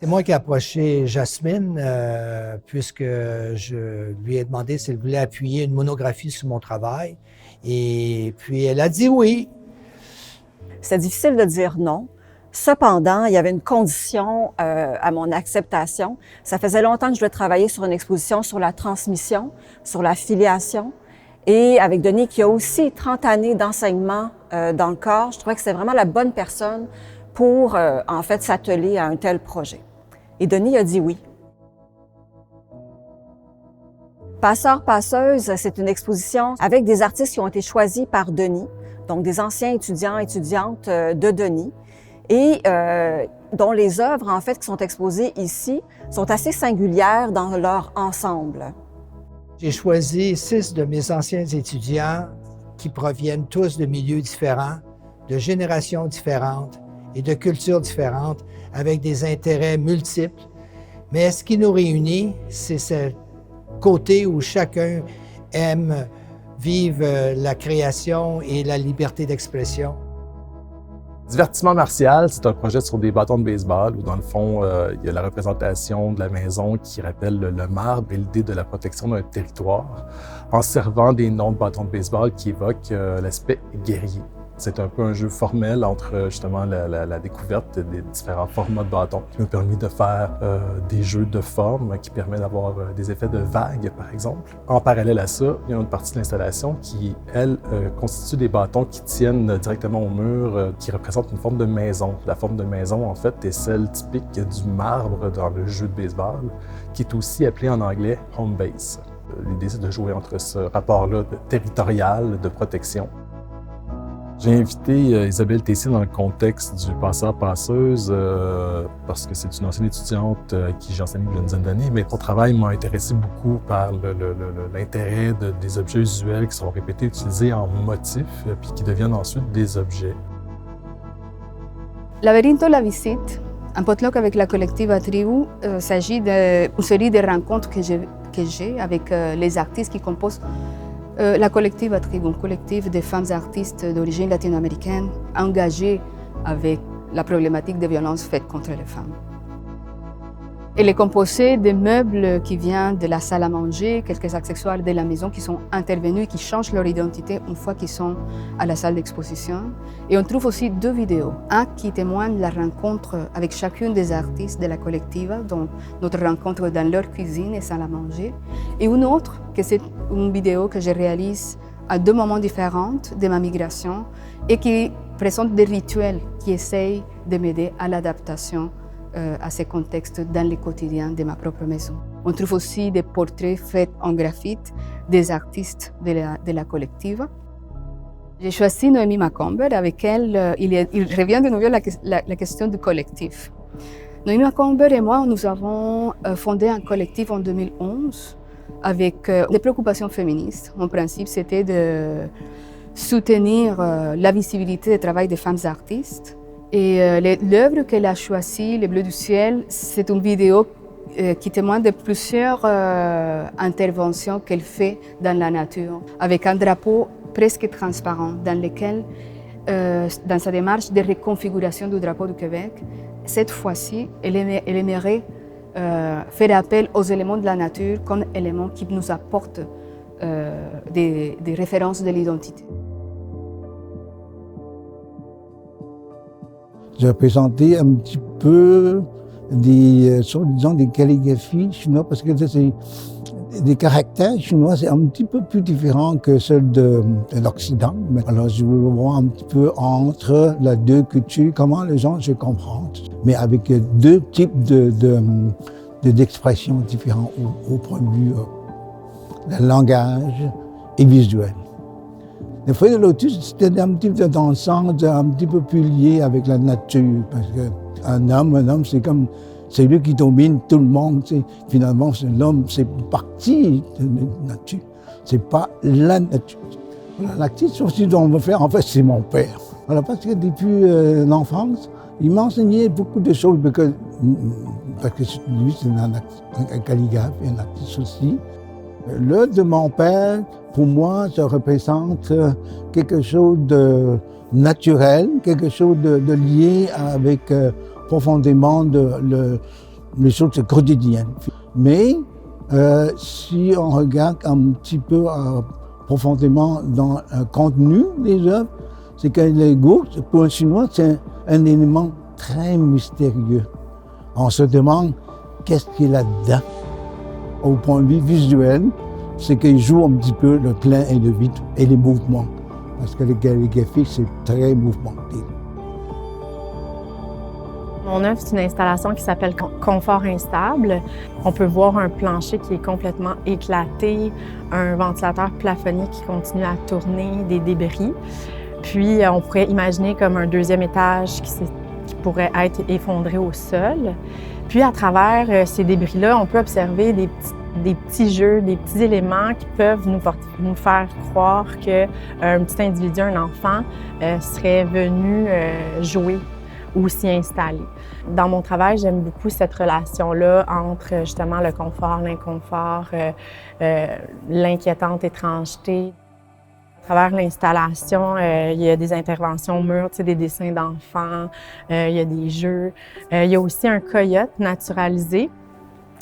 C'est moi qui ai approché Jasmine, puisque je lui ai demandé si elle voulait appuyer une monographie sur mon travail. Et puis, elle a dit oui. C'est difficile de dire non. Cependant, il y avait une condition à mon acceptation. Ça faisait longtemps que je voulais travailler sur une exposition sur la transmission, sur la filiation. Et avec Denis, qui a aussi 30 années d'enseignement dans le corps, je trouvais que c'était vraiment la bonne personne pour, en fait, s'atteler à un tel projet. Et Denis a dit oui. Passeurs-passeuses, c'est une exposition avec des artistes qui ont été choisis par Denis, donc des anciens étudiants et étudiantes de Denis, et dont les œuvres, en fait, qui sont exposées ici, sont assez singulières dans leur ensemble. J'ai choisi 6 de mes anciens étudiants qui proviennent tous de milieux différents, de générations différentes et de cultures différentes, avec des intérêts multiples. Mais ce qui nous réunit, c'est ce côté où chacun aime vivre la création et la liberté d'expression. Divertissement martial, c'est un projet sur des bâtons de baseball où, dans le fond, il y a la représentation de la maison qui rappelle le marbre et l'idée de la protection d'un territoire, en servant des noms de bâtons de baseball qui évoquent l'aspect guerrier. C'est un peu un jeu formel entre justement la découverte des différents formats de bâtons qui m'a permis de faire des jeux de formes qui permettent d'avoir des effets de vagues, par exemple. En parallèle à ça, il y a une partie de l'installation qui, elle, constitue des bâtons qui tiennent directement au mur, qui représentent une forme de maison. La forme de maison, en fait, est celle typique du marbre dans le jeu de baseball, qui est aussi appelé en anglais « home base ». L'idée, c'est de jouer entre ce rapport-là territorial, de protection. J'ai invité Isabelle Tessier dans le contexte du passeur-passeuse parce que c'est une ancienne étudiante à qui j'ai enseigné il y a une dizaine d'années, mais son travail m'a intéressé beaucoup par l'intérêt des objets usuels qui sont répétés, utilisés en motifs, puis qui deviennent ensuite des objets. Laberinto La Visite, un potluck avec la collective Atribu, s'agit d'une série de rencontres que j'ai avec les artistes qui composent la collective Atribu, une collective de femmes artistes d'origine latino-américaine engagées avec la problématique des violences faites contre les femmes. Elle est composée de meubles qui viennent de la salle à manger, quelques accessoires de la maison qui sont intervenus et qui changent leur identité une fois qu'ils sont à la salle d'exposition. Et on trouve aussi 2 vidéos. Un qui témoigne de la rencontre avec chacune des artistes de la collective, donc notre rencontre dans leur cuisine et salle à manger. Et une autre, que c'est une vidéo que je réalise à 2 moments différents de ma migration et qui présente des rituels qui essayent de m'aider à l'adaptation à ces contextes dans le quotidien de ma propre maison. On trouve aussi des portraits faits en graphite des artistes de la collective. J'ai choisi Noémie Macomber, avec elle, il revient de nouveau la question du collectif. Noémie Macomber et moi, nous avons fondé un collectif en 2011 avec des préoccupations féministes. Mon principe, c'était de soutenir la visibilité du travail des femmes artistes. Et l'œuvre qu'elle a choisie, Les Bleus du ciel, c'est une vidéo qui témoigne de plusieurs interventions qu'elle fait dans la nature, avec un drapeau presque transparent dans lequel, dans sa démarche de reconfiguration du drapeau du Québec, cette fois-ci, elle aimerait faire appel aux éléments de la nature comme éléments qui nous apportent des références de l'identité. J'ai présenté un petit peu des calligraphies chinoises parce que c'est des caractères chinois, c'est un petit peu plus différent que ceux de l'Occident. Alors je voulais voir un petit peu entre les 2 cultures, comment les gens se comprennent, mais avec 2 types d'expressions différents au point de vue le langage et visuel. Les feuilles de lotus, c'était un petit peu dans le sens, un petit peu plus lié avec la nature. Parce qu'un homme, c'est comme celui qui domine tout le monde. Finalement, l'homme, c'est une partie de la nature. C'est pas la nature. Voilà, l'artiste aussi dont on veut faire, en fait, c'est mon père. Voilà, parce que depuis l'enfance, il m'a enseigné beaucoup de choses. Parce que lui, c'est un calligraphe et un artiste aussi. L'œuvre de mon père, pour moi, ça représente quelque chose de naturel, quelque chose de lié avec profondément les choses quotidiennes. Mais si on regarde un petit peu profondément dans le contenu des œuvres, c'est que le goût, pour un Chinois, c'est un élément très mystérieux. On se demande qu'est-ce qu'il y a là-dedans. Au point de vue visuel, c'est qu'il joue un petit peu le plein et le vide et les mouvements. Parce que le calligraphie, c'est très mouvementé. Mon œuvre, c'est une installation qui s'appelle Confort instable. On peut voir un plancher qui est complètement éclaté, un ventilateur plafonnier qui continue à tourner, des débris. Puis, on pourrait imaginer comme un deuxième étage qui pourrait être effondré au sol. Puis, à travers ces débris-là, on peut observer des petits jeux, des petits éléments qui peuvent nous faire croire qu'un petit individu, un enfant, serait venu jouer ou s'y installer. Dans mon travail, j'aime beaucoup cette relation-là entre justement le confort, l'inconfort, l'inquiétante étrangeté. À travers l'installation, il y a des interventions au mur, des dessins d'enfants, il y a des jeux. Il y a aussi un coyote naturalisé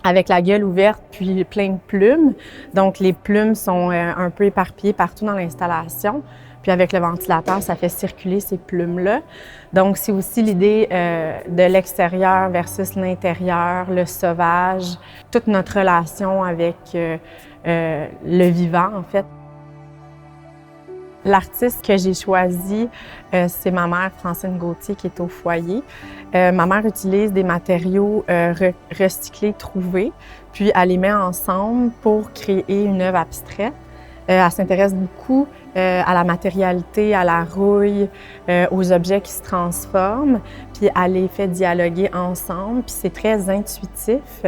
avec la gueule ouverte puis plein de plumes. Donc, les plumes sont un peu éparpillées partout dans l'installation. Puis avec le ventilateur, ça fait circuler ces plumes-là. Donc, c'est aussi l'idée de l'extérieur versus l'intérieur, le sauvage, toute notre relation avec le vivant, en fait. L'artiste que j'ai choisi, c'est ma mère, Francine Gauthier, qui est au foyer. Ma mère utilise des matériaux recyclés, trouvés, puis elle les met ensemble pour créer une œuvre abstraite. Elle s'intéresse beaucoup à la matérialité, à la rouille, aux objets qui se transforment, puis elle les fait dialoguer ensemble, puis c'est très intuitif.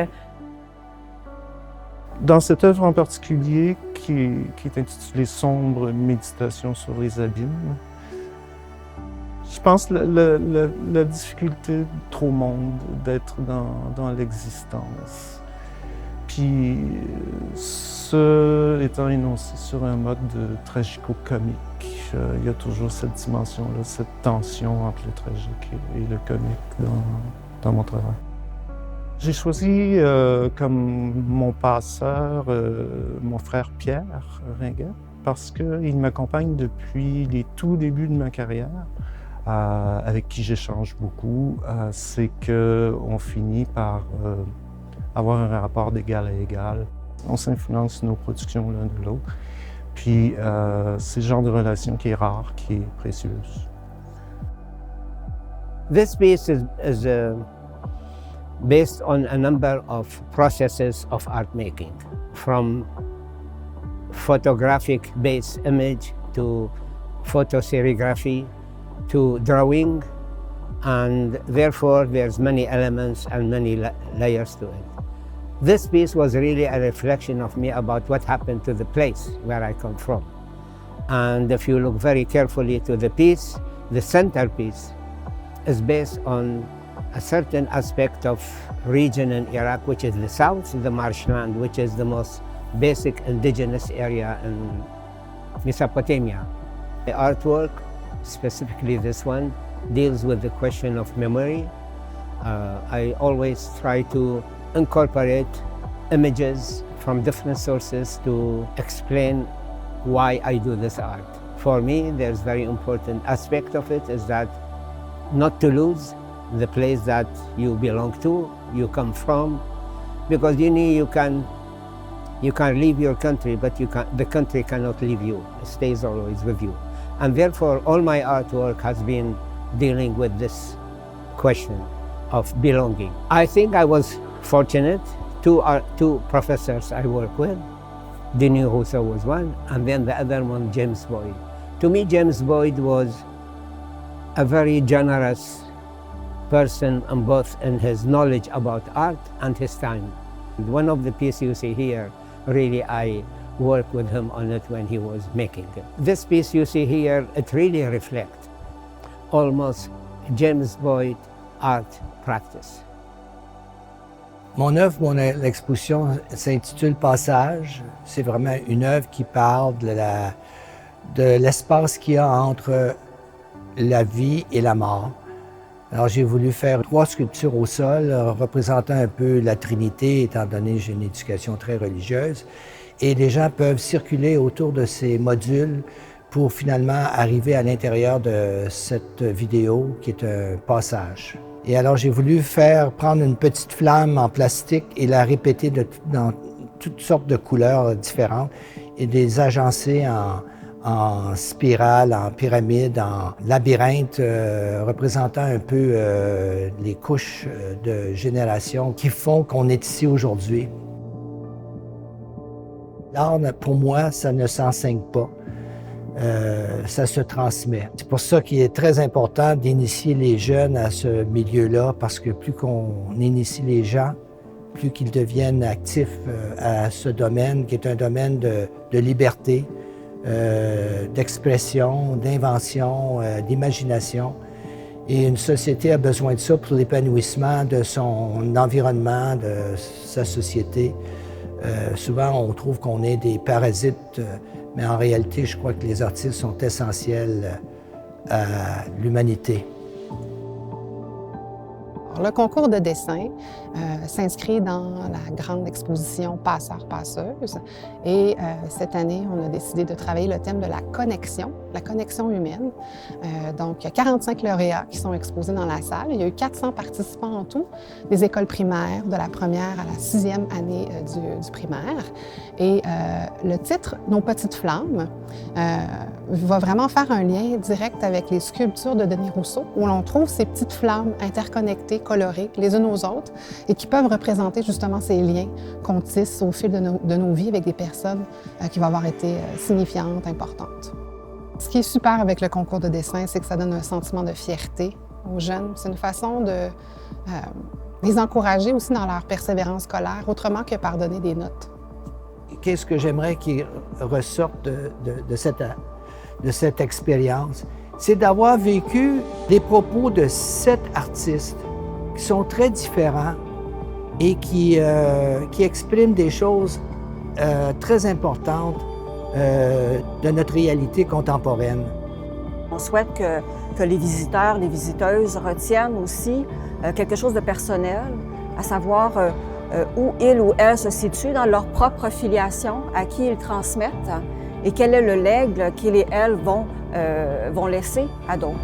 Dans cette œuvre en particulier, qui est intitulée « Sombre méditation sur les abîmes », je pense la difficulté de trop monde d'être dans l'existence. Puis, ce étant énoncé sur un mode tragico-comique, il y a toujours cette dimension-là, cette tension entre le tragique et le comique dans mon travail. J'ai choisi comme mon passeur mon frère Pierre Ringuet parce qu'il m'accompagne depuis les tout débuts de ma carrière, avec qui j'échange beaucoup. C'est qu'on finit par avoir un rapport d'égal à égal. On s'influence nos productions l'un de l'autre. Puis c'est le genre de relation qui est rare, qui est précieuse. This piece is based on a number of processes of art making, from photographic-based image to photoserigraphy to drawing, and therefore there's many elements and many layers to it. This piece was really a reflection of me about what happened to the place where I come from. And if you look very carefully to the piece, the centerpiece is based on a certain aspect of region in Iraq, which is the south, the marshland, which is the most basic indigenous area in Mesopotamia. The artwork, specifically this one, deals with the question of memory. I always try to incorporate images from different sources to explain why I do this art. For me, there's very important aspect of it is that not to lose the place that you belong to, you come from, because you can leave your country, but the country cannot leave you. It stays always with you. And therefore, all my artwork has been dealing with this question of belonging. I think I was fortunate. Two professors I work with, Denis Rousseau was one, and then the other one, James Boyd. To me, James Boyd was a very generous person, both in his knowledge about art and his time. One of the pieces you see here, really I worked with him on it when he was making it. This piece you see here, it really reflects almost James Boyd art practice. Mon œuvre, l'exposition s'intitule Passage. C'est vraiment une œuvre qui parle de l'espace qu'il y a entre la vie et la mort. Alors j'ai voulu faire 3 sculptures au sol représentant un peu la Trinité, étant donné que j'ai une éducation très religieuse. Et les gens peuvent circuler autour de ces modules pour finalement arriver à l'intérieur de cette vidéo qui est un passage. Et alors j'ai voulu prendre une petite flamme en plastique et la répéter dans toutes sortes de couleurs différentes et les agencer en spirale, en pyramide, en labyrinthe, représentant un peu les couches de génération qui font qu'on est ici aujourd'hui. L'art, pour moi, ça ne s'enseigne pas, ça se transmet. C'est pour ça qu'il est très important d'initier les jeunes à ce milieu-là, parce que plus qu'on initie les gens, plus qu'ils deviennent actifs à ce domaine, qui est un domaine de liberté, d'expression, d'invention, d'imagination. Et une société a besoin de ça pour l'épanouissement de son environnement, de sa société. Souvent, on trouve qu'on est des parasites, mais en réalité, je crois que les artistes sont essentiels à l'humanité. Le concours de dessin s'inscrit dans la grande exposition Passeurs-Passeuses et cette année, on a décidé de travailler le thème de la connexion humaine. Donc, il y a 45 lauréats qui sont exposés dans la salle. Il y a eu 400 participants en tout, des écoles primaires, de la première à la 6e année du primaire. Et le titre « Nos petites flammes » va vraiment faire un lien direct avec les sculptures de Denis Rousseau, où l'on trouve ces petites flammes interconnectées, colorées, les unes aux autres, et qui peuvent représenter justement ces liens qu'on tisse au fil de nos vies avec des personnes qui vont avoir été signifiantes, importantes. Ce qui est super avec le concours de dessin, c'est que ça donne un sentiment de fierté aux jeunes. C'est une façon de les encourager aussi dans leur persévérance scolaire, autrement que par donner des notes. Qu'est-ce que j'aimerais qu'il ressorte de cette expérience? C'est d'avoir vécu des propos de 7 artistes qui sont très différents et qui expriment des choses très importantes de notre réalité contemporaine. On souhaite que les visiteurs, les visiteuses retiennent aussi quelque chose de personnel, à savoir où ils ou elles se situent dans leur propre filiation, à qui ils transmettent et quel est le legs qu'ils et elles vont laisser à d'autres.